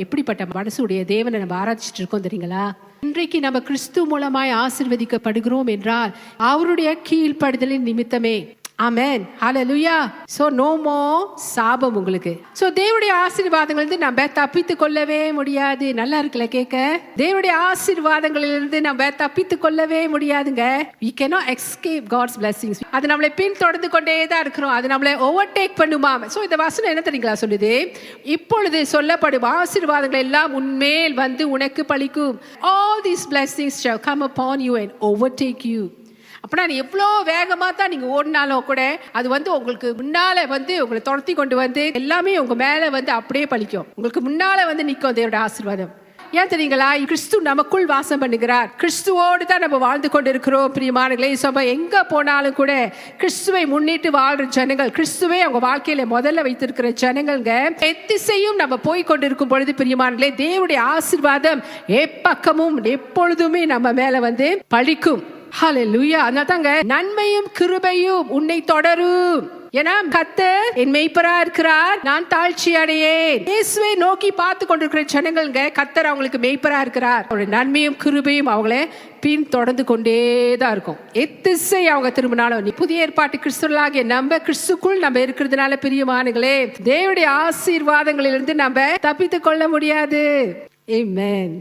எப்படிப்பட்ட மனசுடைய தேவனை நம்ம ஆராய்ச்சிட்டு இருக்கோம் தெரியுங்களா? இன்றைக்கு நம்ம கிறிஸ்து மூலமாய் ஆசீர்வதிக்கப்படுகிறோம் என்றால் அவருடைய கீழ்ப்படுதலின் நிமித்தமே. ஆமென், ஹல்லேலூயா. சோ நோ மோர் சாபம் உங்களுக்கு. சோ தேவனுடைய ஆசீர்வாதங்களிலிருந்து நம்ம தப்பித்து கொள்ளவே முடியாது. நல்லா இருக்குல்ல கேட்க? தேவனுடைய ஆசீர்வாதங்களிலிருந்து நம்ம தப்பித்து கொள்ளவே முடியாதுங்க. we cannot escape God's blessings. அது நம்மளை பின்தொடர்ந்து கொண்டே தான் இருக்கிறோம். அது நம்மளை ஓவர்டேக் பண்ணுமா? சோ இந்த வசனம் என்ன தெரியுங்களா சொல்லுது? இப்பொழுது சொல்லப்படும் ஆசீர்வாதங்கள் எல்லாம் உன்மேல் வந்து உனக்கு பலிக்கும். all these blessings shall come upon you and overtake you. அப்படின்னா நீ எவ்வளோ வேகமாக தான் நீங்கள் ஓடினாலும் கூட அது வந்து உங்களுக்கு முன்னால வந்து உங்களை துரத்தி கொண்டு வந்து எல்லாமே உங்க மேலே வந்து அப்படியே பலிக்கும். உங்களுக்கு முன்னால வந்து நிற்கும் தேவனுடைய ஆசீர்வாதம். ஏன் தெரியுங்களா? கிறிஸ்து நமக்குள் வாசம் பண்ணுகிறார். கிறிஸ்துவோடு தான் நம்ம வாழ்ந்து கொண்டு இருக்கிறோம் பிரியமானங்களே. சபை எங்க போனாலும் கூட கிறிஸ்துவை முன்னிட்டு வாழ்ற ஜனங்கள், கிறிஸ்துவை அவங்க வாழ்க்கையில முதல்ல வைத்திருக்கிற ஜனங்கள்ங்க. எத்திசையும் நம்ம போய் கொண்டு இருக்கும் பொழுது பிரியமானங்களே, தேவனுடைய ஆசீர்வாதம் எப்பக்கமும் எப்பொழுதுமே நம்ம மேல வந்து பழிக்கும். ஹல்லேலூயா. அதனால தாங்க நன்மையும் கிருபையும் உன்னை தொடரும். ஏன்னா கர்த்தர் என் மேய்ப்பரா இருக்கிறார், நான் தாழ்ச்சி அடையேன். இயேசுவை நோக்கி பார்த்து கொண்டிருக்கிற ஜனங்கள்ங்க, கர்த்தர் அவங்களுக்கு மேய்ப்பரா இருக்கிறார். அவருடைய நன்மையும் கிருபையும் அவங்களே பின் தொடர்ந்து கொண்டேதான் இருக்கும். எத்திசை அவங்க திரும்பினாலும் புதிய ஏற்பாட்டு கிறிஸ்துவர்களாகிய நம்ம கிறிஸ்துக்குள் நம்ம இருக்கிறதுனால பிரியமானங்களே, தேவனுடைய ஆசீர்வாதங்களிலிருந்து நம்ம தப்பித்துக் கொள்ள முடியாது. ஆமென்.